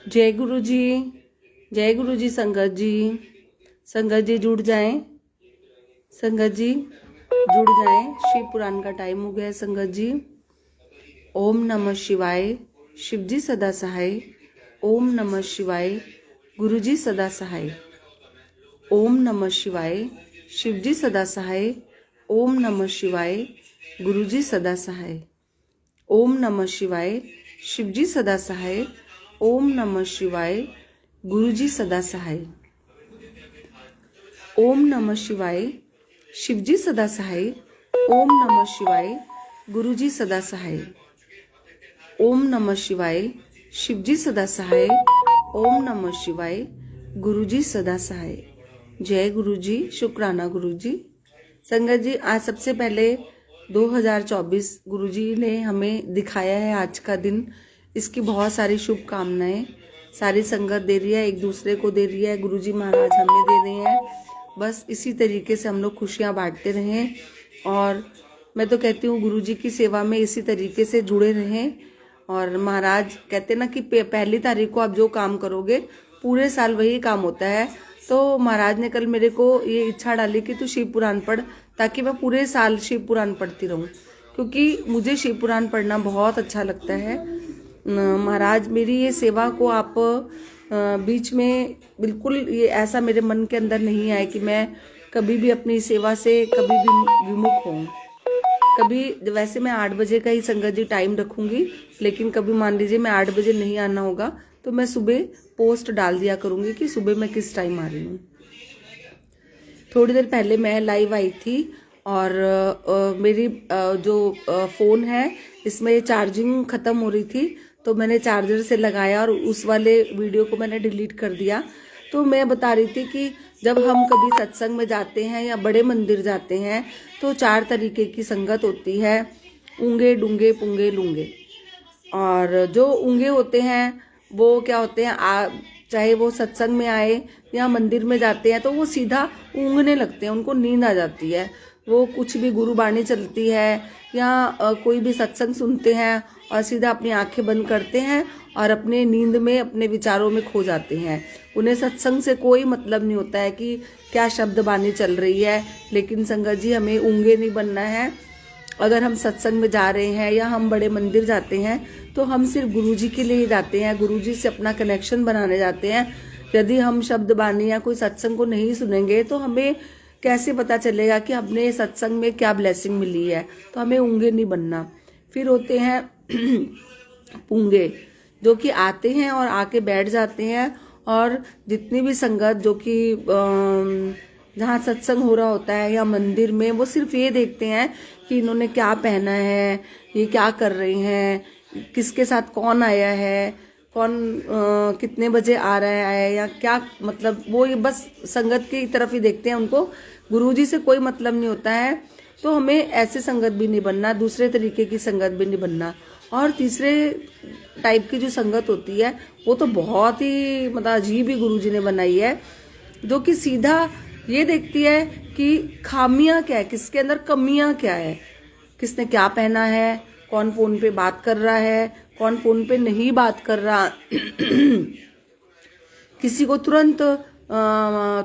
जय गुरु जी। जय गुरु जी। संगत जी, संगत जी जुड़ जाएं। संगत जी जुड़ जाएं। शिव पुराण का टाइम हो गया है। संगत जी ओम नमः शिवाय। शिव जी सदा सहाय। ओम नमः शिवाय। गुरु जी सदा सहाय। ओम नमः शिवाय। शिव जी सदा सहाय। ओम नमः शिवाय। गुरु जी सदा सहाय। ओम नमः शिवाय। शिव जी सदा सहाय। ओम नमः शिवाय। गुरु जी सदा सहाय। ओम नमः शिवाय। शिव जी सदा सहाय। ओम नमः शिवाय। गुरु जी सदा सहाय। ओम नमः शिवाय। शिव जी सदा सहाय। ओम नमः शिवाय। गुरु जी सदा सहाय। जय गुरु जी। शुक्राना गुरु जी। संगत जी, आज सबसे पहले 2024 गुरु जी ने हमें दिखाया है आज का दिन। इसकी बहुत सारी शुभकामनाएं सारी संगत दे रही है, एक दूसरे को दे रही है, गुरु जी महाराज हमें दे रहे हैं। बस इसी तरीके से हम लोग खुशियां बांटते रहें और मैं तो कहती हूँ गुरु जी की सेवा में इसी तरीके से जुड़े रहें। और महाराज कहते ना कि पहली तारीख को आप जो काम करोगे पूरे साल वही काम होता है। तो महाराज ने कल मेरे को ये इच्छा डाली कि तू शिव पुराण पढ़, ताकि मैं पूरे साल शिव पुराण पढ़ती रहूं, क्योंकि मुझे शिव पुराण पढ़ना बहुत अच्छा लगता है। महाराज मेरी ये सेवा को आप बीच में बिल्कुल ये ऐसा मेरे मन के अंदर नहीं आए कि मैं कभी भी अपनी सेवा से कभी भी विमुख हूँ। कभी वैसे मैं 8 बजे का ही संगत जी टाइम रखूंगी, लेकिन कभी मान लीजिए मैं 8 बजे नहीं आना होगा तो मैं सुबह पोस्ट डाल दिया करूंगी कि सुबह मैं किस टाइम आ रही हूँ। थोड़ी देर पहले मैं लाइव आई थी और मेरी जो फ़ोन है इसमें चार्जिंग ख़त्म हो रही थी, तो मैंने चार्जर से लगाया और उस वाले वीडियो को मैंने डिलीट कर दिया। तो मैं बता रही थी कि जब हम कभी सत्संग में जाते हैं या बड़े मंदिर जाते हैं तो 4 तरीके की संगत होती है, ऊंगे डूंगे पुंगे लूंगे। और जो ऊंगे होते हैं वो क्या होते हैं, चाहे वो सत्संग में आए या मंदिर में जाते हैं तो वो सीधा ऊँगने लगते हैं, उनको नींद आ जाती है। वो कुछ भी गुरुबाणी चलती है या कोई भी सत्संग सुनते हैं और सीधा अपनी आंखें बंद करते हैं और अपने नींद में अपने विचारों में खो जाते हैं। उन्हें सत्संग से कोई मतलब नहीं होता है कि क्या शब्द बानी चल रही है। लेकिन संगत जी, हमें ऊँगे नहीं बनना है। अगर हम सत्संग में जा रहे हैं या हम बड़े मंदिर जाते हैं तो हम सिर्फ गुरुजी के लिए ही जाते हैं, गुरुजी से अपना कनेक्शन बनाने जाते हैं। यदि हम शब्द बानी या कोई सत्संग को नहीं सुनेंगे तो हमें कैसे पता चलेगा कि हमने सत्संग में क्या ब्लेसिंग मिली है। तो हमें ऊँगे नहीं बनना। फिर होते हैं पूंगे, जो कि आते हैं और आके बैठ जाते हैं और जितनी भी संगत जो कि जहाँ सत्संग हो रहा होता है या मंदिर में, वो सिर्फ ये देखते हैं कि इन्होंने क्या पहना है, ये क्या कर रहे हैं, किसके साथ कौन आया है, कौन कितने बजे आ रहा है या क्या, मतलब वो ये बस संगत की तरफ ही देखते हैं। उनको गुरुजी से कोई मतलब नहीं होता है। तो हमें ऐसे संगत भी नहीं बनना, दूसरे तरीके की संगत भी नहीं बनना। और तीसरे टाइप की जो संगत होती है वो तो बहुत ही मतलब अजीब ही गुरुजी ने बनाई है, जो कि सीधा ये देखती है कि खामियां क्या है, किसके अंदर कमियां क्या है, किसने क्या पहना है, कौन फोन पे बात कर रहा है, कौन फोन पे नहीं बात कर रहा। किसी को तुरंत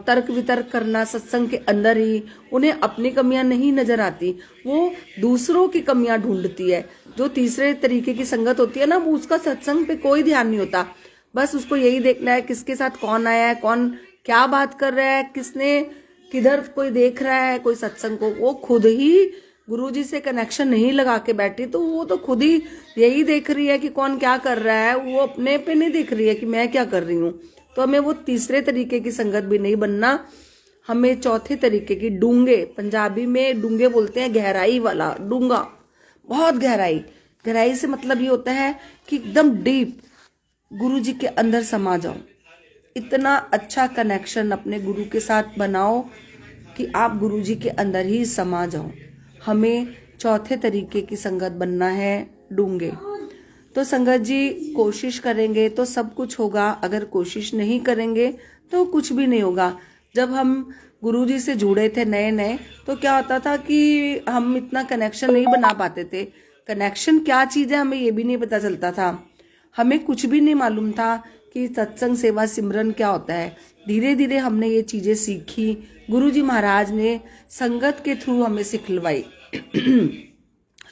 तर्क वितर्क करना सत्संग के अंदर ही, उन्हें अपनी कमियां नहीं नजर आती, वो दूसरों की कमियां ढूंढती है। जो तीसरे तरीके की संगत होती है ना, वो उसका सत्संग पे कोई ध्यान नहीं होता। बस उसको यही देखना है किसके साथ कौन आया है, कौन क्या बात कर रहा है, किसने किधर कोई देख रहा है कोई सत्संग को। वो खुद ही गुरुजी से कनेक्शन नहीं लगा के बैठी, तो वो तो खुद ही यही देख रही है कि कौन क्या कर रहा है, वो अपने पे नहीं देख रही है कि मैं क्या कर रही हूँ। तो हमें वो तीसरे तरीके की संगत भी नहीं बनना। हमें चौथे तरीके की, डूंगे, पंजाबी में डूंगे बोलते हैं, गहराई वाला, डूंगा, बहुत गहराई। गहराई से मतलब ये होता है कि एकदम डीप गुरुजी के अंदर समा जाओ। इतना अच्छा कनेक्शन अपने गुरु के साथ बनाओ कि आप गुरुजी के अंदर ही समा जाओ। हमें चौथे तरीके की संगत बनना है, डूंगे। तो संगत जी, कोशिश करेंगे तो सब कुछ होगा, अगर कोशिश नहीं करेंगे तो कुछ भी नहीं होगा। जब हम गुरुजी से जुड़े थे नए नए तो क्या होता था कि हम इतना कनेक्शन नहीं बना पाते थे। कनेक्शन क्या चीज़ है हमें ये भी नहीं पता चलता था। हमें कुछ भी नहीं मालूम था कि सत्संग सेवा सिमरन क्या होता है। धीरे धीरे हमने ये चीजें सीखी, गुरुजी महाराज ने संगत के थ्रू हमें सिखलवाई।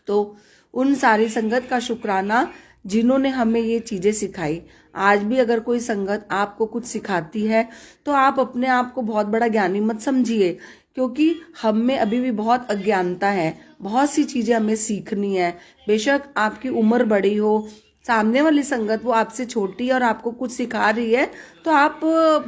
तो उन सारी संगत का शुक्राना जिन्होंने हमें ये चीजें सिखाई। आज भी अगर कोई संगत आपको कुछ सिखाती है तो आप अपने आप को बहुत बड़ा ज्ञानी मत समझिए, क्योंकि हम में अभी भी बहुत अज्ञानता है, बहुत सी चीजें हमें सीखनी है। बेशक आपकी उम्र बड़ी हो, सामने वाली संगत वो आपसे छोटी है और आपको कुछ सिखा रही है, तो आप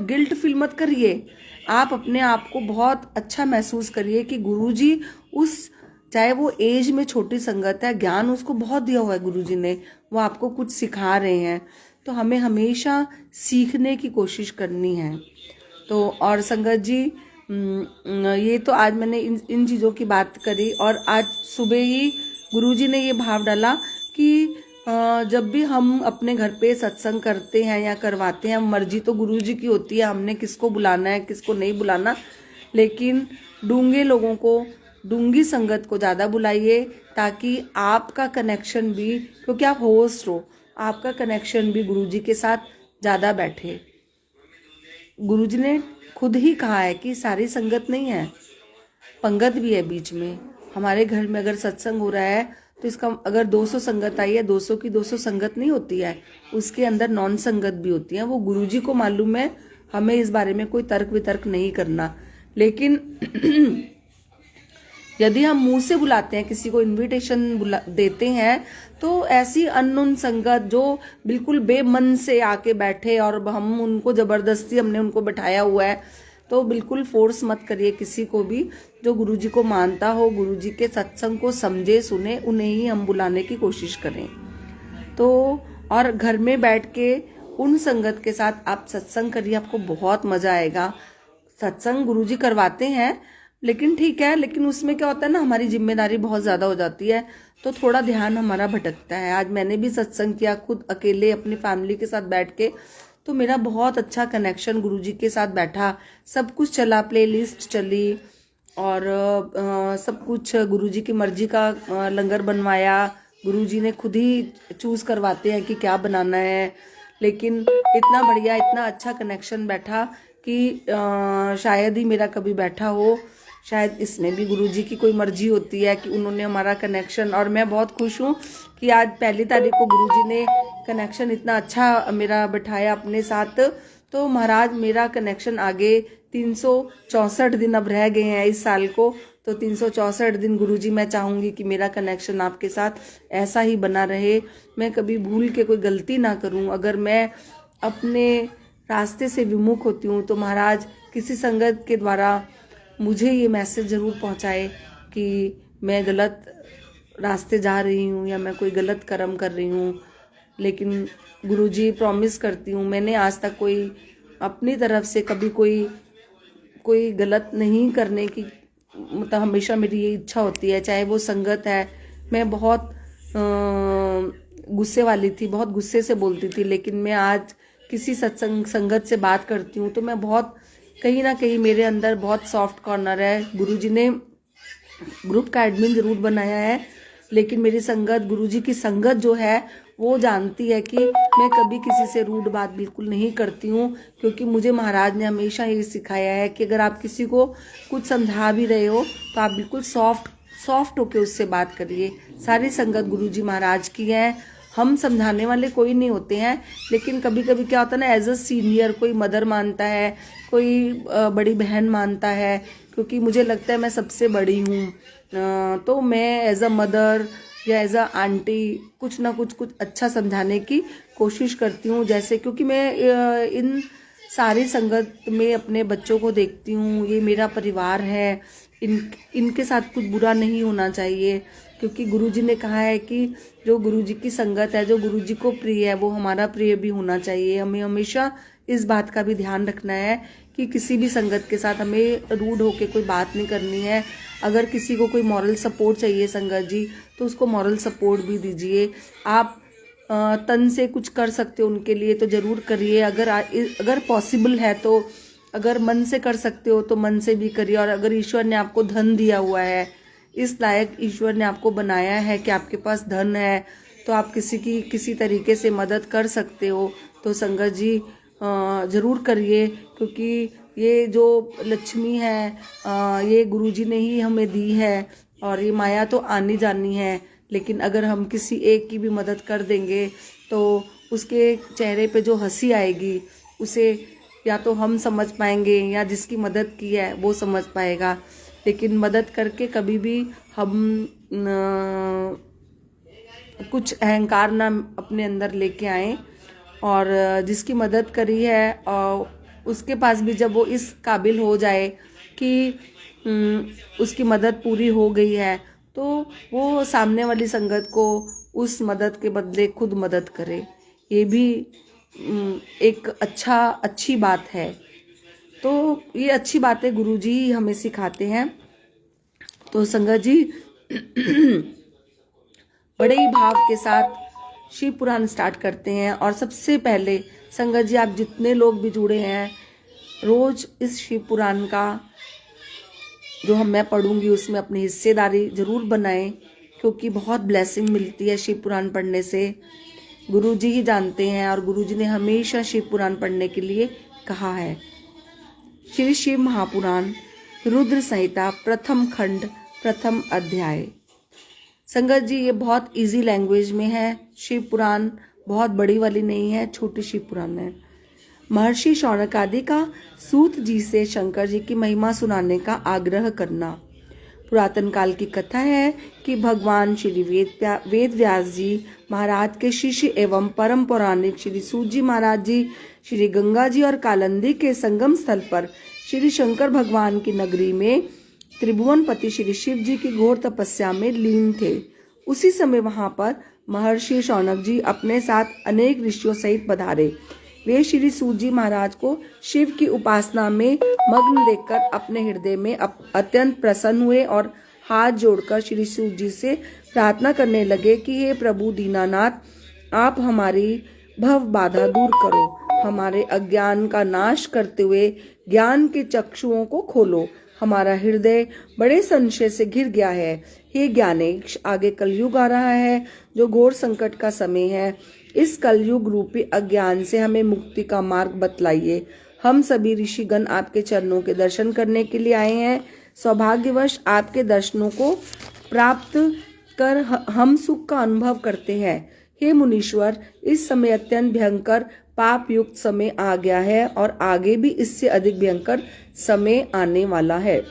गिल्ट फील मत करिए। आप अपने आप को बहुत अच्छा महसूस करिए कि गुरुजी उस, चाहे वो एज में छोटी संगत है, ज्ञान उसको बहुत दिया हुआ है गुरुजी ने, वो आपको कुछ सिखा रहे हैं। तो हमें हमेशा सीखने की कोशिश करनी है। तो और संगत जी, ये तो आज मैंने इन चीज़ों की बात करी, और आज सुबह ही गुरुजी ने ये भाव डाला कि जब भी हम अपने घर पे सत्संग करते हैं या करवाते हैं, मर्जी तो गुरुजी की होती है हमने किसको बुलाना है किसको नहीं बुलाना, लेकिन डूंगे लोगों को, डूंगी संगत को ज़्यादा बुलाइए, ताकि आपका कनेक्शन भी, क्योंकि आप होस्ट हो, आपका कनेक्शन भी गुरुजी के साथ ज़्यादा बैठे। गुरुजी ने खुद ही कहा है कि सारी संगत नहीं है, पंगत भी है बीच में। हमारे घर में अगर सत्संग हो रहा है तो इसका, अगर 200 संगत आई है, 200 की 200 संगत नहीं होती है, उसके अंदर नॉन संगत भी होती है। वो गुरुजी को मालूम है, हमें इस बारे में कोई तर्क वितर्क नहीं करना। लेकिन यदि हम मुंह से बुलाते हैं, किसी को इनविटेशन देते हैं, तो ऐसी अननोन संगत जो बिल्कुल बेमन से आके बैठे और हम उनको जबरदस्ती हमने उनको बैठाया हुआ है, तो बिल्कुल फोर्स मत करिए किसी को भी। जो गुरुजी को मानता हो, गुरुजी के सत्संग को समझे सुने, उन्हें ही हम बुलाने की कोशिश करें। तो और घर में बैठ के उन संगत के साथ आप सत्संग करिए, आपको बहुत मजा आएगा। सत्संग गुरुजी करवाते हैं, लेकिन ठीक है, लेकिन उसमें क्या होता है ना, हमारी जिम्मेदारी बहुत ज्यादा हो जाती है, तो थोड़ा ध्यान हमारा भटकता है। आज मैंने भी सत्संग किया खुद अकेले अपनी फैमिली के साथ बैठ के, तो मेरा बहुत अच्छा कनेक्शन गुरुजी के साथ बैठा, सब कुछ चला, प्लेलिस्ट चली, और सब कुछ गुरुजी की मर्जी का लंगर बनवाया। गुरुजी ने खुद ही चूज करवाते हैं कि क्या बनाना है, लेकिन इतना बढ़िया, इतना अच्छा कनेक्शन बैठा कि शायद ही मेरा कभी बैठा हो। शायद इसमें भी गुरुजी की कोई मर्जी होती है कि उन्होंने हमारा कनेक्शन, और मैं बहुत खुश हूँ कि आज 1 तारीख को गुरुजी ने कनेक्शन इतना अच्छा मेरा बिठाया अपने साथ। तो महाराज, मेरा कनेक्शन आगे 364 दिन अब रह गए हैं इस साल को, तो 364 दिन गुरुजी मैं चाहूँगी कि मेरा कनेक्शन आपके साथ ऐसा ही बना रहे, मैं कभी भूल के कोई गलती ना करूँ। अगर मैं अपने रास्ते से विमुख होती हूँ तो महाराज किसी संगत के द्वारा मुझे ये मैसेज ज़रूर पहुँचाए कि मैं गलत रास्ते जा रही हूँ या मैं कोई गलत कर्म कर रही हूँ। लेकिन गुरुजी, प्रॉमिस करती हूँ, मैंने आज तक कोई अपनी तरफ से कभी कोई गलत नहीं करने की, मतलब हमेशा मेरी ये इच्छा होती है। चाहे वो संगत है, मैं बहुत गुस्से वाली थी, बहुत गुस्से से बोलती थी, लेकिन मैं आज किसी संगत से बात करती हूँ तो मैं बहुत, कहीं ना कहीं मेरे अंदर बहुत सॉफ्ट कॉर्नर है। गुरुजी ने ग्रुप का एडमिन जरूर बनाया है, लेकिन मेरी संगत, गुरुजी की संगत जो है, वो जानती है कि मैं कभी किसी से रूड बात बिल्कुल नहीं करती हूँ, क्योंकि मुझे महाराज ने हमेशा ये सिखाया है कि अगर आप किसी को कुछ समझा भी रहे हो तो आप बिल्कुल सॉफ्ट होके उससे बात करिए। सारी संगत गुरुजी महाराज की है, हम समझाने वाले कोई नहीं होते हैं। लेकिन कभी कभी क्या होता है ना, एज अ सीनियर कोई मदर मानता है, कोई बड़ी बहन मानता है, क्योंकि मुझे लगता है मैं सबसे बड़ी हूँ, तो मैं एज अ मदर या एज अ आंटी कुछ ना कुछ अच्छा समझाने की कोशिश करती हूँ। जैसे, क्योंकि मैं इन सारी संगत में अपने बच्चों को देखती हूँ, ये मेरा परिवार है, इनके साथ कुछ बुरा नहीं होना चाहिए, क्योंकि गुरुजी ने कहा है कि जो गुरुजी की संगत है, जो गुरुजी को प्रिय है, वो हमारा प्रिय भी होना चाहिए। हमें हमेशा इस बात का भी ध्यान रखना है कि किसी भी संगत के साथ हमें रूड होके कोई बात नहीं करनी है। अगर किसी को कोई मॉरल सपोर्ट चाहिए संगत जी, तो उसको मॉरल सपोर्ट भी दीजिए। आप तन से कुछ कर सकते हो उनके लिए तो जरूर करिए, अगर पॉसिबल है तो। अगर मन से कर सकते हो तो मन से भी करिए। और अगर ईश्वर ने आपको धन दिया हुआ है, इस लायक ईश्वर ने आपको बनाया है कि आपके पास धन है, तो आप किसी की किसी तरीके से मदद कर सकते हो तो संगत जी ज़रूर करिए, क्योंकि ये जो लक्ष्मी है ये गुरुजी ने ही हमें दी है और ये माया तो आनी जानी है। लेकिन अगर हम किसी एक की भी मदद कर देंगे तो उसके चेहरे पे जो हंसी आएगी उसे या तो हम समझ पाएंगे या जिसकी मदद की है वो समझ पाएगा। लेकिन मदद करके कभी भी हम कुछ अहंकार ना अपने अंदर लेके आए, और जिसकी मदद करी है उसके पास भी जब वो इस काबिल हो जाए कि उसकी मदद पूरी हो गई है तो वो सामने वाली संगत को उस मदद के बदले खुद मदद करे। ये भी एक अच्छी बात है। तो ये अच्छी बातें गुरुजी हमें सिखाते हैं। तो संगत जी बड़े ही भाव के साथ शिव पुराण स्टार्ट करते हैं। और सबसे पहले संगत जी आप जितने लोग भी जुड़े हैं रोज इस शिव पुराण का जो मैं पढ़ूंगी उसमें अपनी हिस्सेदारी जरूर बनाएं, क्योंकि बहुत ब्लेसिंग मिलती है शिव पुराण पढ़ने से। गुरुजी ही जानते हैं और गुरुजी ने हमेशा शिव पुराण पढ़ने के लिए कहा है। श्री शिव महापुराण रुद्र संहिता प्रथम खंड प्रथम अध्याय। संगत जी ये बहुत इजी लैंग्वेज में है। शिव पुराण बहुत बड़ी वाली नहीं है, छोटी शिव पुराण है। महर्षि शौनक आदि का सूत जी से शंकर जी की महिमा सुनाने का आग्रह करना। पुरातन काल की कथा है कि भगवान श्री वेद व्यास जी महाराज के शिष्य एवं परम पौराणिक श्री सूत जी महाराज जी श्री गंगा जी और कालंदी के संगम स्थल पर श्री शंकर भगवान की नगरी में त्रिभुवनपति श्री शिव जी की घोर तपस्या में लीन थे। उसी समय वहां पर महर्षि शौनक जी अपने साथ अनेक ऋषियों सहित पधारे। वे श्री सूत जी महाराज को शिव की उपासना में मग्न देखकर अपने हृदय में अत्यंत प्रसन्न हुए और हाथ जोड़कर श्री सूत जी से प्रार्थना करने लगे कि हे प्रभु दीनानाथ, आप हमारी भव बाधा दूर करो, हमारे अज्ञान का नाश करते हुए ज्ञान के चक्षुओं को खोलो। हमारा हृदय बड़े संशय से घिर गया है। हे ज्ञानेश, आगे कलयुग आ रहा है जो घोर संकट का समय है। इस कलयुग रूपी अज्ञान से हमें मुक्ति का मार्ग बतलाइए। हम सभी ऋषिगण आपके चरणों के दर्शन करने के लिए आए हैं। सौभाग्यवश आपके दर्शनों को प्राप्त कर हम सुख का अनुभव करते हैं। हे मुनीश्वर, इस समय अत्यंत भयंकर पाप युक्त समय आ गया है और आगे भी इससे अधिक भयंकर समय आने वाला है।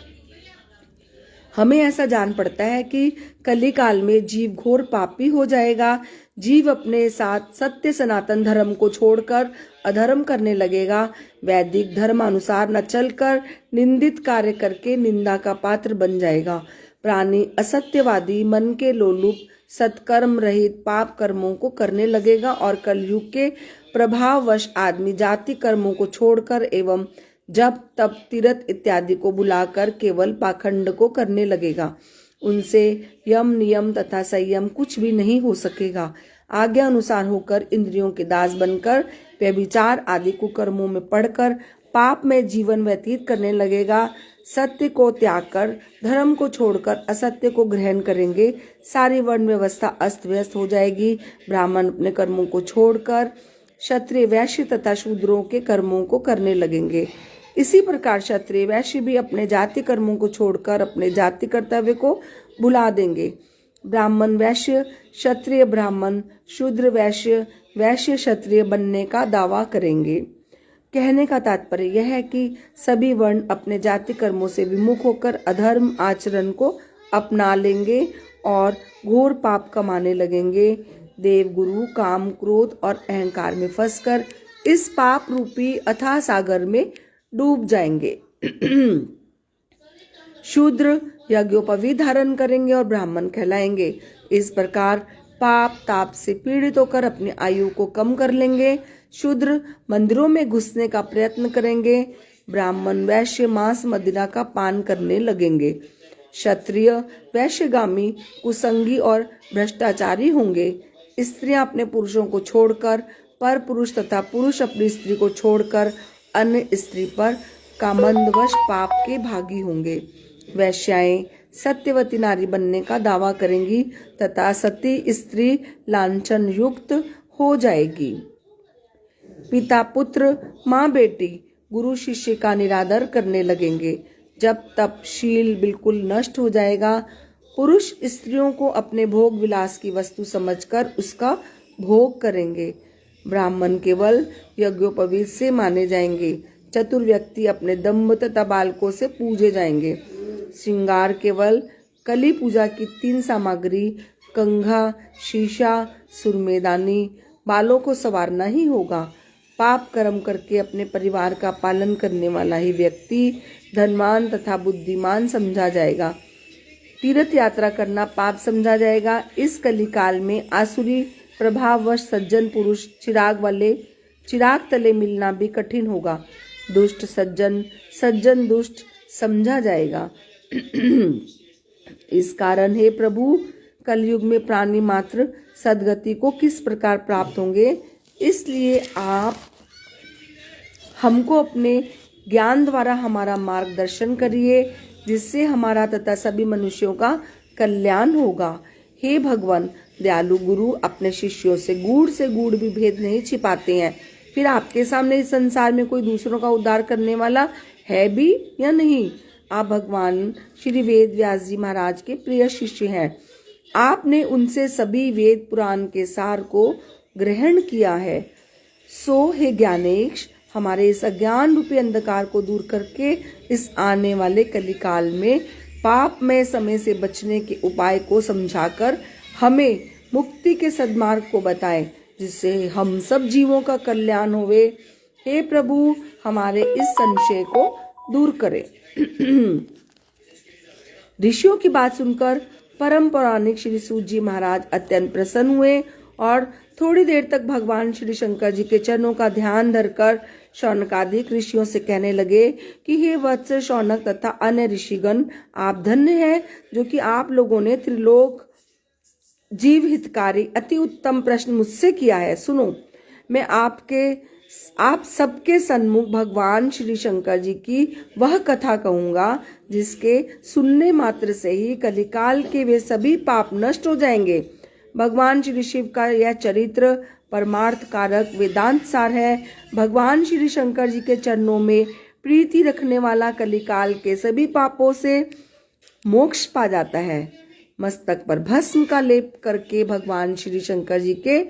हमें ऐसा जान पड़ता है कि कली काल में जीव घोर पापी हो जाएगा। जीव अपने साथ सत्य सनातन धर्म को छोड़कर अधर्म करने लगेगा। वैदिक धर्म अनुसार न चलकर निंदित कार्य करके निंदा का पात्र बन जाएगा। प्राणी असत्यवादी, मन के लोलुप, सत्कर्म रहित पाप कर्मों को करने लगेगा और कलयुग के प्रभाववश आदमी जाति कर्मों को छोड़कर एवं जब तब तीर्थ इत्यादि को बुलाकर केवल पाखंड को करने लगेगा। उनसे यम नियम तथा संयम कुछ भी नहीं हो सकेगा। आज्ञा अनुसार होकर इंद्रियों के दास बनकर व्यभिचार आदि कुकर्मों में पड़कर पाप में जीवन व्यतीत करने लगेगा। सत्य को त्याग कर धर्म को छोड़कर असत्य को ग्रहण करेंगे। सारी वर्ण व्यवस्था अस्त व्यस्त हो जाएगी। ब्राह्मण अपने कर्मों को छोड़कर क्षत्रिय, वैश्य तथा शूद्रों के कर्मों को करने लगेंगे। इसी प्रकार क्षत्रिय वैश्य भी अपने जाति कर्मों को छोड़कर अपने जाति कर्तव्य को भुला देंगे। ब्राह्मण वैश्य, क्षत्रिय ब्राह्मण, शूद्र वैश्य, वैश्य क्षत्रिय बनने का दावा करेंगे। कहने का तात्पर्य यह है कि सभी वर्ण अपने जाति कर्मों से विमुख होकर अधर्म आचरण को अपना लेंगे और घोर पाप कमाने लगेंगे। देव गुरु काम, क्रोध और अहंकार में फंसकर इस पाप रूपी अथाह सागर में डूब जाएंगे। शूद्र यज्ञोपवीत धारण करेंगे और ब्राह्मण कहलाएंगे। इस प्रकार पाप ताप से पीड़ित होकर अपनी आयु को कम कर लेंगे। शूद्र मंदिरों में घुसने का प्रयत्न करेंगे। ब्राह्मण वैश्य मांस मदिरा का पान करने लगेंगे। क्षत्रिय वैश्यगामी, कुसंगी और भ्रष्टाचारी होंगे। स्त्रियां अपने पुरुषों को छोड़कर पर पुरुष तथा पुरुष अपनी स्त्री को छोड़कर अन्य स्त्री पर कामंदवश पाप के भागी होंगे। वैश्याएं सत्यवती नारी बनने का दावा करेंगी तथा सती स्त्री लांछन युक्त हो जाएगी। पिता पुत्र, माँ बेटी, गुरु शिष्य का निरादर करने लगेंगे। जब तप शील बिल्कुल नष्ट हो जाएगा, पुरुष स्त्रियों को अपने भोग विलास की वस्तु समझकर उसका भोग करेंगे। ब्राह्मण केवल यज्ञोपवीत से माने जाएंगे। चतुर व्यक्ति अपने दंभ तथा बालकों से पूजे जाएंगे। श्रृंगार केवल कली पूजा की 3 सामग्री कंघा, शीशा, सुरमेदानी, बालों को संवारना ही होगा। पाप कर्म करके अपने परिवार का पालन करने वाला ही व्यक्ति धनवान तथा बुद्धिमान समझा जाएगा। तीर्थ यात्रा करना पाप समझा जाएगा। इस कलिकाल में आसुरी प्रभाववश सज्जन पुरुष चिराग तले मिलना भी कठिन होगा। दुष्ट सज्जन, सज्जन दुष्ट समझा जाएगा। इस कारण हे प्रभु, कलयुग में प्राणी मात्र सद्गति को किस प्रकार प्राप्त होंगे, इसलिए आप हमको अपने ज्ञान द्वारा हमारा मार्गदर्शन करिए, जिससे हमारा तथा सभी मनुष्यों का कल्याण होगा। हे भगवान, दयालु गुरु अपने शिष्यों से गूढ़ भी भेद नहीं छिपाते हैं। फिर आपके सामने इस संसार में कोई दूसरों का उद्धार करने वाला है भी या नहीं? आप भगवान श्री वेद व्यास जी महाराज के प्रिय शिष्य हैं। आपने उनसे सभी वेद पुराण के सार को ग्रहण किया है। सो हे ज्ञानेश, हमारे इस अज्ञान रूपी अंधकार को दूर करके इस आने वाले कलिकाल में पापमय समय से बचने के उपाय को समझाकर हमें मुक्ति के सद्मार्ग को बताएं, जिससे हम सब जीवों का कल्याण होवे। हे प्रभु, हमारे इस संशय को दूर करें। ऋषियों की बात सुनकर परम पौराणिक श्री सूत जी महाराज अत्यंत प्रसन्न हुए और थोड़ी देर तक भगवान श्री शंकर जी के चरणों का ध्यान धरकर शौनकादिक ऋषियों से कहने लगे कि हे वत्स शौनक तथा अन्य ऋषिगण, आप धन्य हैं जो कि आप लोगों ने त्रिलोक जीव हितकारी अति उत्तम प्रश्न मुझसे किया है। सुनो, मैं आप सबके सन्मुख भगवान श्री शंकर जी की वह कथा कहूंगा जिसके सुनने मात्र से ही कलिकाल के वे सभी पाप नष्ट हो जाएंगे। भगवान श्री शिव का यह चरित्र परमार्थ कारक वेदांत सार है। भगवान श्री शंकर जी के चरणों में प्रीति रखने वाला कलिकाल के सभी पापों से मोक्ष पा जाता है। मस्तक पर भस्म का लेप करके भगवान श्री शंकर जी के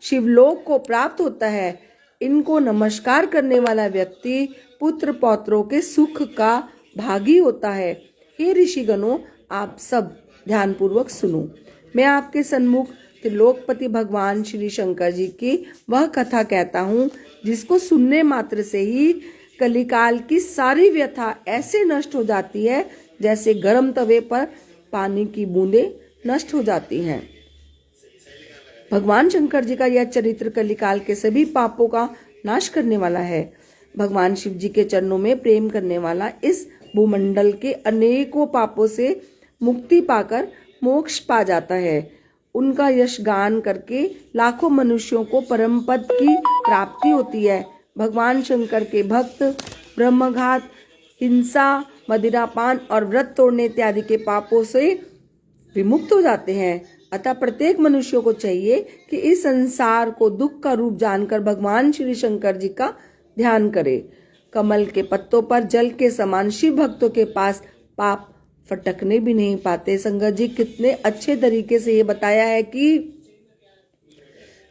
शिवलोक को प्राप्त होता है। इनको नमस्कार करने वाला व्यक्ति पुत्र पौत्रों के सुख का भागी होता है। हे ऋषिगणों, आप सब ध्यानपूर्वक सुनो। मैं आपके सन्मुख त्रिलोकपति भगवान श्री शंकर जी की वह कथा कहता हूँ जिसको सुनने मात्र से ही कलिकाल की सारी व्यथा ऐसे नष्ट हो जाती है जैसे गर्म तवे पर पानी की बूंदें नष्ट हो जाती हैं। भगवान शंकर जी का यह चरित्र कलिकाल के सभी पापों का नाश करने वाला है। भगवान शिव जी के चरणों में प्रेम करने वाला इस भूमंडल के अनेकों पापों से मुक्ति पाकर मोक्ष पा जाता है। उनका यश गान करके लाखों मनुष्यों को परम पद की प्राप्ति होती है। भगवान शंकर के भक्त ब्रह्मघात, हिंसा, मदिरापान और व्रत तोड़ने इत्यादि के पापों से विमुक्त हो जाते हैं। अतः प्रत्येक मनुष्य को चाहिए कि इस संसार को दुख का रूप जानकर भगवान श्री शंकर जी का ध्यान करे। कमल के पत्तों पर जल के समान शिव भक्तों के पास पाप फटकने भी नहीं पाते। संगत जी, कितने अच्छे तरीके से ये बताया है कि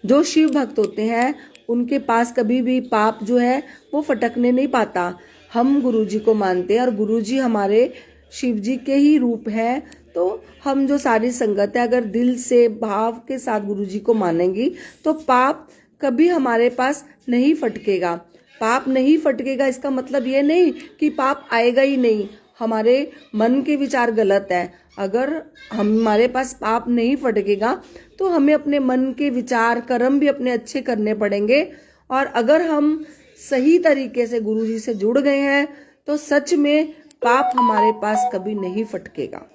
जो शिव भक्त होते हैं उनके पास कभी भी पाप जो है वो फटकने नहीं पाता। हम गुरु जी को मानते हैं और गुरु जी हमारे शिव जी के ही रूप है, तो हम जो सारी संगत है अगर दिल से भाव के साथ गुरु जी को मानेंगी तो पाप कभी हमारे पास नहीं फटकेगा। पाप नहीं फटकेगा इसका मतलब ये नहीं कि पाप आएगा ही नहीं। हमारे मन के विचार गलत है। अगर हमारे पास पाप नहीं फटकेगा तो हमें अपने मन के विचार कर्म भी अपने अच्छे करने पड़ेंगे। और अगर हम सही तरीके से गुरु जी से जुड़ गए हैं तो सच में पाप हमारे पास कभी नहीं फटकेगा।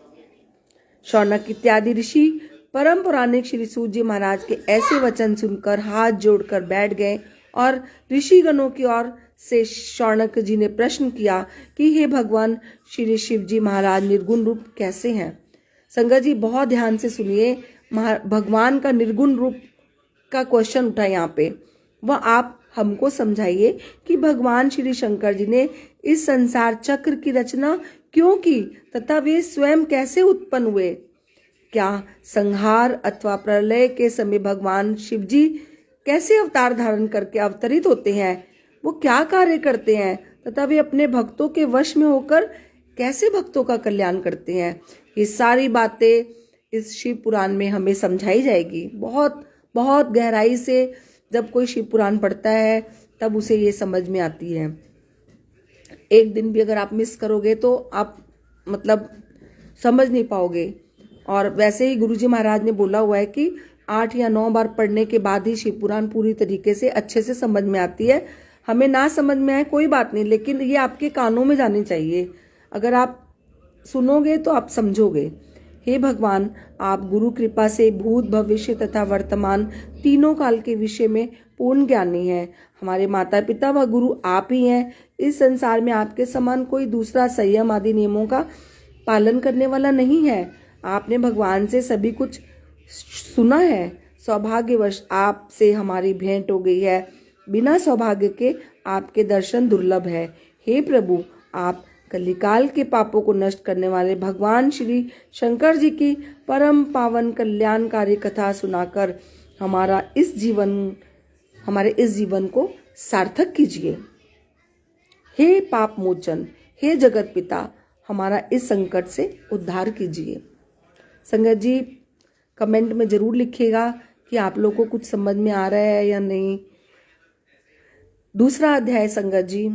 शौनक इत्यादि ऋषि परम पौराणिक श्री सूत जी महाराज के ऐसे वचन सुनकर हाथ जोड़कर बैठ गए और ऋषिगणों की ओर से शौनक जी ने प्रश्न किया कि हे भगवान श्री शिव जी महाराज निर्गुण रूप कैसे हैं। संगत जी बहुत ध्यान से सुनिए, भगवान का निर्गुण रूप का क्वेश्चन उठा यहाँ पे। वह आप हमको समझाइए कि भगवान श्री शंकर जी ने इस संसार चक्र की रचना क्यों की तथा वे स्वयं कैसे उत्पन्न हुए। क्या संहार अथवा प्रलय के समय भगवान शिव जी कैसे अवतार धारण करके अवतरित होते हैं, वो क्या कार्य करते हैं तथा वे अपने भक्तों के वश में होकर कैसे भक्तों का कल्याण करते हैं। ये सारी बातें इस शिव पुराण में हमें समझाई जाएगी। बहुत बहुत गहराई से जब कोई शिव पुराण पढ़ता है तब उसे ये समझ में आती है। एक दिन भी अगर आप मिस करोगे तो आप मतलब समझ नहीं पाओगे। और वैसे ही गुरुजी महाराज ने बोला हुआ है कि 8 या 9 बार पढ़ने के बाद ही शिव पुराण पूरी तरीके से अच्छे से समझ में आती है। हमें ना समझ में आए कोई बात नहीं, लेकिन ये आपके कानों में जानी चाहिए। अगर आप सुनोगे तो आप समझोगे। हे भगवान, आप गुरु कृपा से भूत भविष्य तथा वर्तमान तीनों काल के विषय में पूर्ण ज्ञानी हैं। हमारे माता पिता व गुरु आप ही हैं। इस संसार में आपके समान कोई दूसरा संयम आदि नियमों का पालन करने वाला नहीं है। आपने भगवान से सभी कुछ सुना है। सौभाग्यवश आपसे हमारी भेंट हो गई है। बिना सौभाग्य के आपके दर्शन दुर्लभ है। हे प्रभु, आप कलिकाल के पापों को नष्ट करने वाले भगवान श्री शंकर जी की परम पावन कल्याणकारी कथा सुनाकर हमारे इस जीवन को सार्थक कीजिए। हे पाप मोचन, हे जगत पिता, हमारा इस संकट से उद्धार कीजिए। संगत जी कमेंट में जरूर लिखिएगा कि आप लोगों को कुछ समझ में आ रहा है या नहीं। दूसरा अध्याय संगत जी,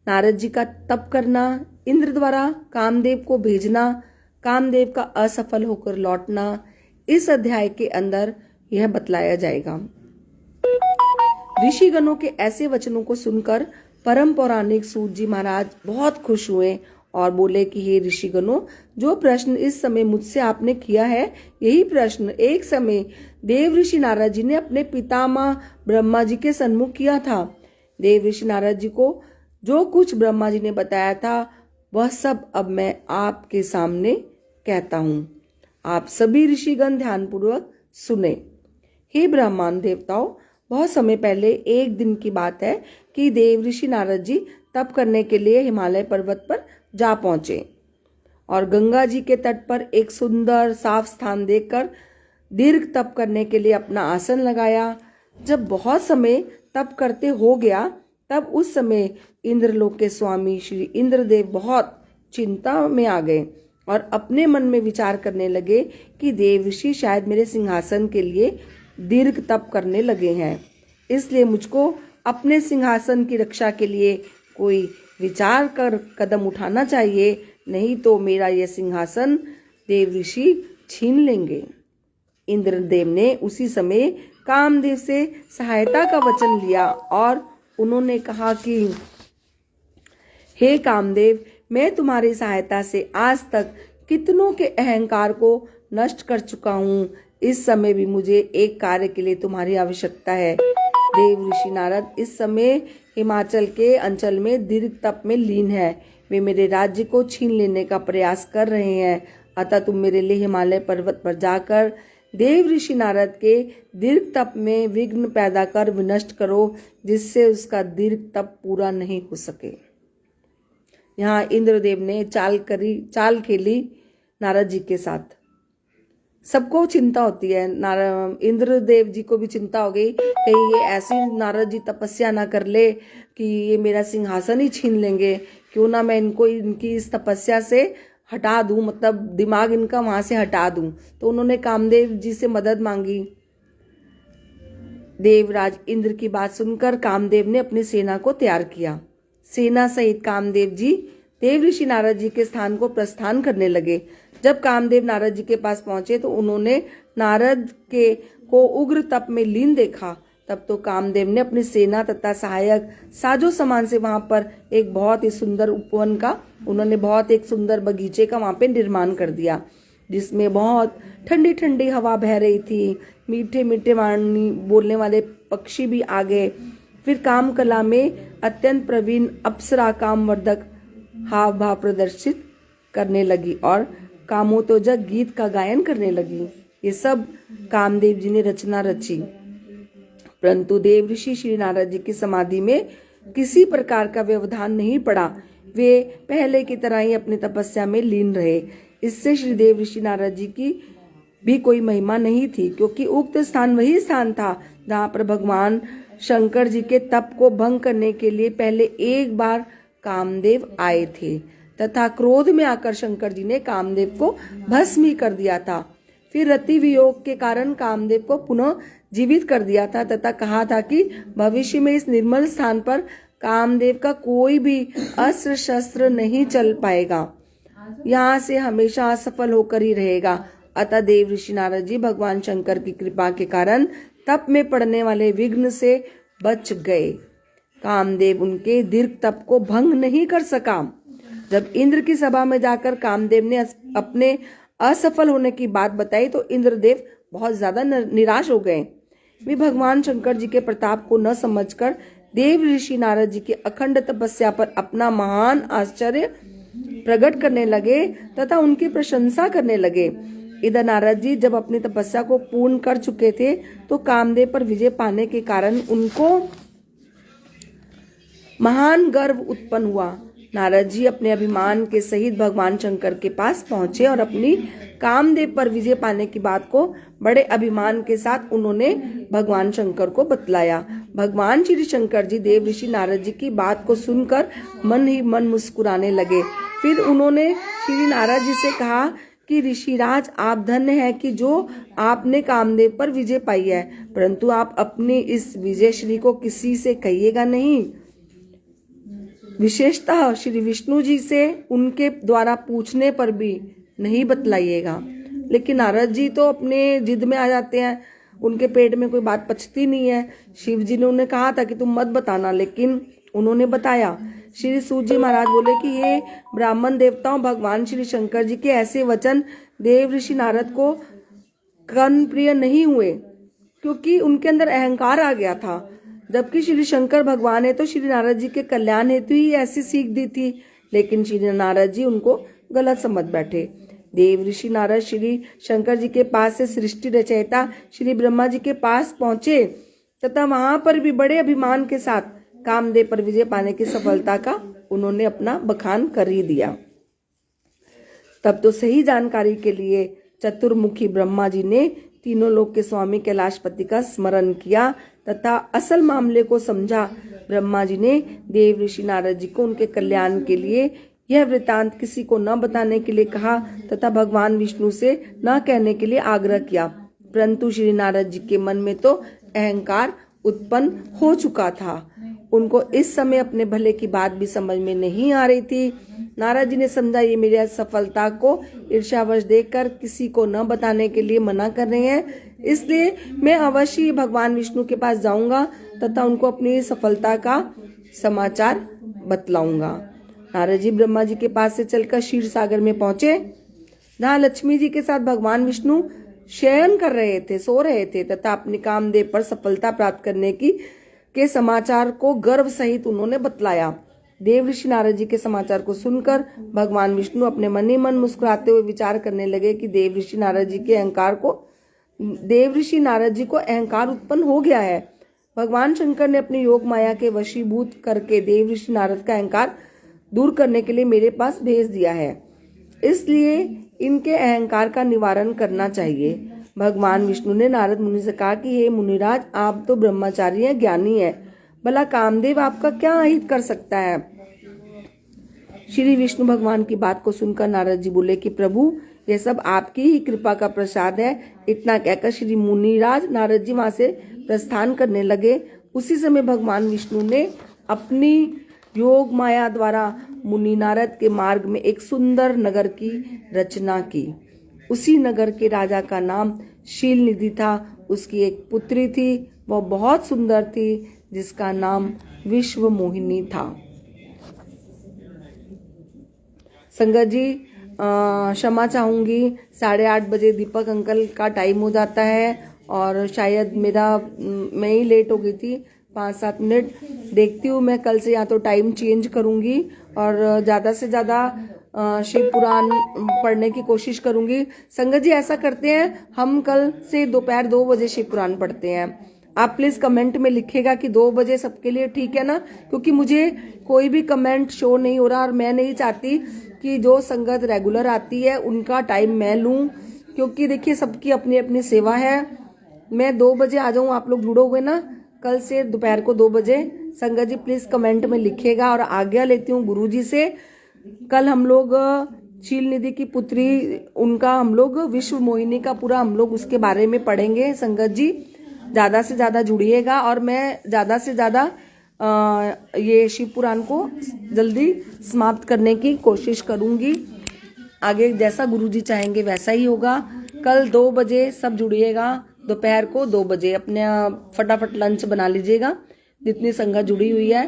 नारद जी का तप करना, इंद्र द्वारा कामदेव को भेजना, कामदेव का असफल होकर लौटना, इस अध्याय के अंदर यह बतलाया जाएगा। ऋषिगणों के ऐसे वचनों को सुनकर परम पौराणिक सूत जी महाराज बहुत खुश हुए और बोले कि हे ऋषिगणों, जो प्रश्न इस समय मुझसे आपने किया है, यही प्रश्न एक समय देव ऋषि नारद जी ने अपने पितामह ब्रह्मा जी के सन्मुख किया था। देव ऋषि नारद जी को जो कुछ ब्रह्मा जी ने बताया था वह सब अब मैं आपके सामने कहता हूँ। आप सभी ऋषिगण ध्यानपूर्वक सुने। हे ब्रह्मांड देवताओं, बहुत समय पहले एक दिन की बात है कि देव ऋषि नारद जी तप करने के लिए हिमालय पर्वत पर जा पहुंचे और गंगा जी के तट पर एक सुंदर साफ स्थान देखकर दीर्घ तप करने के लिए अपना आसन लगाया। जब बहुत समय तप करते हो गया तब उस समय इंद्रलोक के स्वामी श्री इंद्रदेव बहुत चिंता में आ गए और अपने मन में विचार करने लगे कि देव ऋषि शायद मेरे सिंहासन के लिए दीर्घ तप करने लगे हैं, इसलिए मुझको अपने सिंहासन की रक्षा के लिए कोई विचार कर कदम उठाना चाहिए, नहीं तो मेरा यह सिंहासन देव ऋषि छीन लेंगे। इंद्रदेव ने उसी समय कामदेव से सहायता का वचन लिया और उन्होंने कहा कि हे कामदेव, मैं तुम्हारी सहायता से आज तक कितनों के अहंकार को नष्ट कर चुका हूँ। इस समय भी मुझे एक कार्य के लिए तुम्हारी आवश्यकता है। देव ऋषि नारद इस समय हिमाचल के अंचल में दीर्घ तप में लीन है। वे मेरे राज्य को छीन लेने का प्रयास कर रहे हैं, अतः तुम मेरे लिए हिमालय पर्वत पर जाकर देव ऋषि नारद के दीर्घ तप में विघ्न पैदा कर विनष्ट करो, जिससे उसका दीर्घ तप पूरा नहीं हो सके। यहाँ इंद्रदेव ने चाल खेली नारद जी के साथ। सबको चिंता होती है, इंद्रदेव जी को भी चिंता हो गई कहीं ये ऐसी नारद जी तपस्या ना कर ले कि ये मेरा सिंहासन ही छीन लेंगे। क्यों ना मैं इनको इनकी इस तपस्या से हटा दूं, मतलब दिमाग इनका वहां से हटा दूं। तो उन्होंने कामदेव जी से मदद मांगी। देवराज इंद्र की बात सुनकर कामदेव ने अपनी सेना को तैयार किया। सेना सहित कामदेव जी देव ऋषि नारद जी के स्थान को प्रस्थान करने लगे। जब कामदेव नारद जी के पास पहुंचे तो उन्होंने नारद को उग्र तप में लीन देखा। तब तो कामदेव ने अपनी सेना तथा सहायक साजो सामान से वहां पर एक बहुत ही सुंदर उपवन का, उन्होंने बहुत एक सुंदर बगीचे का वहां पे निर्माण कर दिया, जिसमें बहुत ठंडी ठंडी हवा बह रही थी। मीठे मीठे वाणी बोलने वाले पक्षी भी आ गए फिर काम कला में अत्यंत प्रवीण अप्सरा कामवर्धक हाव भाव प्रदर्शित करने लगी और कामोत्तेजक गीत का गायन करने लगी। ये सब कामदेव जी ने रचना रची। परंतु देव ऋषि श्री नारद जी की समाधि में किसी प्रकार का व्यवधान नहीं पड़ा। वे पहले की तरह ही अपनी तपस्या में लीन रहे। इससे श्री देव ऋषि नारद जी की भी कोई महिमा नहीं थी, क्योंकि उक्त स्थान वही स्थान था जहाँ पर भगवान शंकर जी के तप को भंग करने के लिए पहले एक बार कामदेव आए थे तथा क्रोध में आकर शंकर जी ने कामदेव को भस्म ही कर दिया था। फिर रति वियोग के कारण कामदेव को पुनः जीवित कर दिया था तथा कहा था कि भविष्य में इस निर्मल स्थान पर कामदेव का कोई भी अस्त्र शस्त्र नहीं चल पाएगा, यहाँ से हमेशा असफल होकर ही रहेगा। अतः देव ऋषि नारद जी भगवान शंकर की कृपा के कारण तप में पड़ने वाले विघ्न से बच गए। कामदेव उनके दीर्घ तप को भंग नहीं कर सका। जब इंद्र की सभा में जाकर कामदेव ने अपने असफल होने की बात बताई तो इंद्रदेव बहुत ज्यादा निराश हो गए। वे भगवान शंकर जी के प्रताप को न समझकर देव ऋषि नारद जी की अखंड तपस्या पर अपना महान आश्चर्य प्रकट करने लगे तथा उनकी प्रशंसा करने लगे। इधर नारद जी जब अपनी तपस्या को पूर्ण कर चुके थे तो कामदेव पर विजय पाने के कारण उनको महान गर्व उत्पन्न हुआ। नारद जी अपने अभिमान के सहित भगवान शंकर के पास पहुंचे और अपनी कामदेव पर विजय पाने की बात को बड़े अभिमान के साथ उन्होंने भगवान शंकर को बतलाया। भगवान श्री शंकर जी देव ऋषि नारद जी की बात को सुनकर मन ही मन मुस्कुराने लगे। फिर उन्होंने श्री नारद जी से कहा कि ऋषिराज, आप धन्य हैं कि जो आपने कामदेव पर विजय पाई है, परंतु आप अपनी इस विजय श्री को किसी से कहिएगा नहीं, विशेषतः श्री विष्णु जी से उनके द्वारा पूछने पर भी नहीं बतलाइएगा। लेकिन नारद जी तो अपने जिद में आ जाते हैं, उनके पेट में कोई बात पचती नहीं है। शिव जी ने उन्हें कहा था कि तुम मत बताना, लेकिन उन्होंने बताया। श्री सूत जी महाराज बोले कि ये ब्राह्मण देवताओं, भगवान श्री शंकर जी के ऐसे वचन देव ऋषि नारद को कर्ण प्रिय नहीं हुए, क्योंकि उनके अंदर अहंकार आ गया था। जबकि श्री शंकर भगवान है तो श्री नारद जी के कल्याण हेतु ही ऐसी सीख दी थी, लेकिन श्री नारद जी उनको गलत समझ बैठे। देव ऋषि नारद श्री शंकर जी के पास से सृष्टि रचयिता श्री ब्रह्मा जी के पास पहुंचे तथा वहां पर भी बड़े अभिमान के साथ कामदेव पर विजय पाने की सफलता का उन्होंने अपना बखान कर ही दिया। तब तो सही जानकारी के लिए चतुर्मुखी ब्रह्मा जी ने तीनों लोक के स्वामी कैलाशपति का स्मरण किया तथा असल मामले को समझा। ब्रह्मा जी ने देव ऋषि नारद जी को उनके कल्याण के लिए यह वृतांत किसी को न बताने के लिए कहा तथा भगवान विष्णु से न कहने के लिए आग्रह किया। परंतु श्री नारद जी के मन में तो अहंकार उत्पन्न हो चुका था। उनको इस समय अपने भले की बात भी समझ में नहीं आ रही थी। नारद जी ने समझा ये मेरी असफलता को ईर्ष्यावश देखकर किसी को न बताने के लिए मना कर रहे हैं, इसलिए मैं अवश्य भगवान विष्णु के पास जाऊंगा तथा उनको अपनी सफलता का समाचार बतलाऊंगा। नारद जी ब्रह्मा जी के पास से चलकर क्षीर सागर में पहुंचे, जहाँ लक्ष्मी जी के साथ भगवान विष्णु शयन कर रहे थे, सो रहे थे तथा अपने कामदेव पर सफलता प्राप्त करने के समाचार को गर्व सहित उन्होंने बतलाया। देव ऋषि नारद जी के समाचार को सुनकर भगवान विष्णु अपने मन ही मन मुस्कुराते हुए विचार करने लगे कि देव ऋषि नारद जी को अहंकार उत्पन्न हो गया है। भगवान शंकर ने अपनी योग माया के वशीभूत करके देव ऋषि नारद का अहंकार दूर करने के लिए मेरे पास भेज दिया है, इसलिए इनके अहंकार का निवारण करना चाहिए। भगवान विष्णु ने नारद मुनि से कहा कि हे मुनिराज, आप तो ब्रह्मचारी हैं, ज्ञानी हैं, भला कामदेव आपका क्या अहित कर सकता है। श्री विष्णु भगवान की बात को सुनकर नारद जी बोले कि प्रभु, यह सब आपकी ही कृपा का प्रसाद है। इतना कहकर श्री मुनिराज नारद जी वहां से प्रस्थान करने लगे। उसी समय भगवान विष्णु ने अपनी योग माया द्वारा मुनि नारद के मार्ग में एक सुंदर नगर की रचना की। उसी नगर के राजा का नाम शील निधि था। उसकी एक पुत्री थी, वह बहुत सुंदर थी, जिसका नाम विश्व मोहिनी था। संगत जी, क्षमा चाहूंगी, 8:30 बजे दीपक अंकल का टाइम हो जाता है और शायद मैं ही लेट हो गई थी, 5-7 मिनट देखती हूँ। मैं कल से या तो टाइम चेंज करूंगी और ज़्यादा से ज़्यादा शिव पुराण पढ़ने की कोशिश करूंगी। संगत जी ऐसा करते हैं, हम कल से दोपहर 2 बजे शिव पुराण पढ़ते हैं। आप प्लीज कमेंट में लिखिएगा कि 2 बजे सबके लिए ठीक है ना, क्योंकि मुझे कोई भी कमेंट शो नहीं हो रहा और मैं नहीं चाहती कि जो संगत रेगुलर आती है उनका टाइम मैं लूं, क्योंकि देखिए सबकी अपनी अपनी सेवा है। मैं 2 बजे आ जाऊं, आप लोग जुड़ो हुए ना कल से दोपहर को 2 बजे। संगत जी प्लीज कमेंट में लिखिएगा। और आज्ञा लेती हूँ गुरु जी से, कल हम लोग शील निधि की पुत्री, उनका हम लोग विश्व मोहिनी का पूरा हम लोग उसके बारे में पढ़ेंगे। संगत जी ज्यादा से ज्यादा जुड़िएगा और मैं ज्यादा से ज्यादा ये शिव पुराण को जल्दी समाप्त करने की कोशिश करूंगी। आगे जैसा गुरुजी चाहेंगे वैसा ही होगा। कल 2 बजे सब जुड़िएगा, दोपहर को 2 बजे अपने फटाफट लंच बना लीजिएगा जितनी संगत जुड़ी हुई है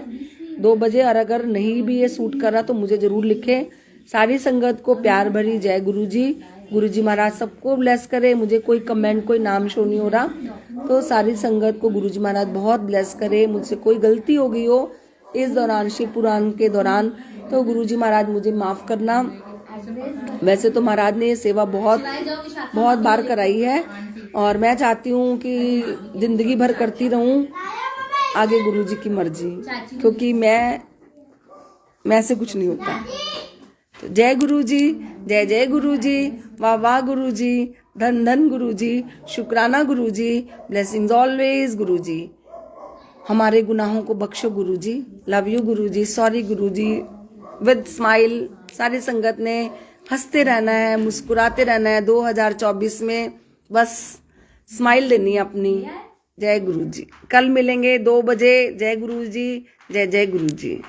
2 बजे। और अगर नहीं भी ये सूट कर रहा तो मुझे जरूर लिखें। सारी संगत को प्यार भरी जय गुरुजी। गुरुजी महाराज सबको ब्लेस करे। मुझे कोई कमेंट, कोई नाम शो नहीं हो रहा, तो सारी संगत को गुरुजी महाराज बहुत ब्लेस करे। मुझसे कोई गलती हो गई हो इस दौरान शिव पुराण के दौरान तो गुरुजी महाराज मुझे माफ करना। वैसे तो महाराज ने ये सेवा बहुत बहुत बार कराई है और मैं चाहती हूँ कि जिंदगी भर करती रहूं, आगे गुरुजी की मर्जी, क्योंकि मैं से कुछ नहीं होता। तो जय गुरुजी, जय जय गुरुजी, वाह वाह गुरुजी, धन धन गुरुजी, शुक्राना गुरुजी, ब्लेसिंग्स ऑलवेज गुरुजी। हमारे गुनाहों को बख्शो Guruji, love you Guruji, sorry Guruji, with smile. सारी संगत ने हंसते रहना है, मुस्कुराते रहना है 2024 में, बस स्माइल देनी है अपनी। जय गुरुजी। कल मिलेंगे 2 बजे। जय गुरुजी, जय जय गुरुजी।